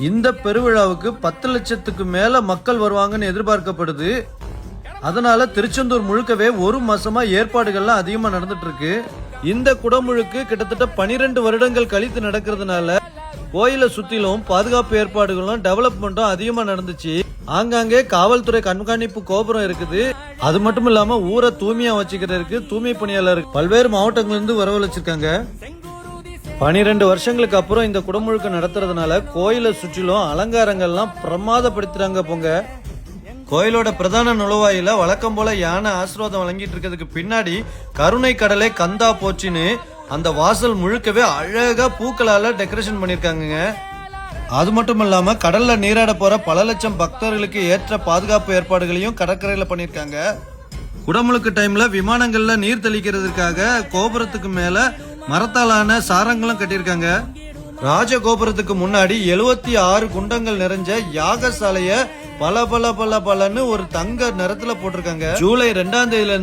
இந்த பெருவிழாவுக்கு 10 லட்சத்துக்கு மேல மக்கள் வருவாங்கன்னு எதிர்பார்க்கப்படுது. அதனால திருச்செந்தூர் முழுக்கவே ஒரு மாசமா ஏற்பாடுகள்லாம் அதிகமா நடந்துட்டு இருக்கு. இந்த குடமுழுக்கு கிட்டத்தட்ட 12 வருடங்கள் கழித்து நடக்கிறதுனால கோயிலை சுத்திலும் பாதுகாப்பு ஏற்பாடுகளும் டெவலப்மெண்ட்டும் அதிகமா நடந்துச்சு. ஆங்காங்கே காவல்துறை கண்காணிப்பு கோபுரம் இருக்குது. அது மட்டும் இல்லாம ஊரை தூய்மையா வச்சுக்கிறதுக்கு தூய்மை பணியாளர் பல்வேறு மாவட்டங்களிலிருந்து வரவழைச்சிருக்காங்க. 12 வருஷங்களுக்கு அப்புறம் இந்த குடமுழுக்கு நடத்துறதுனால கோயிலை சுற்றிலும் அலங்காரங்கள்லாம் பிரமாதப்படுத்துறாங்க. போங்க, கோயிலோட பிரதான நுழைவாயில வழக்கம் போல யானை ஆசீர்வாதம் வழங்கிட்டு இருக்கிறதுக்கு பின்னாடி கருணை கடலை கந்தா போச்சின்னு அந்த வாசல் முழுக்கவே அழகா பூக்களால டெக்கரேஷன் பண்ணிருக்காங்க. அது மட்டும் இல்லாம கடல்ல நீராட போற பல லட்சம் பக்தர்களுக்கு ஏற்ற பாதுகாப்பு ஏற்பாடுகளையும் கடற்கரையில பண்ணிருக்காங்க. குடமுழுக்கு டைம்ல விமானங்கள்ல நீர் தெளிக்கிறதுக்காக கோபுரத்துக்கு மேல மரத்தாலான சாரங்களும் கட்டியிருக்காங்க. ராஜகோபுரத்துக்கு முன்னாடி 76 குண்டங்கள் நிறைஞ்ச யாகசாலைய பல பலன்னு ஒரு தங்க நிறத்துல போட்டிருக்காங்க. ஜூலை 2ஆம் தேதியில இருந்து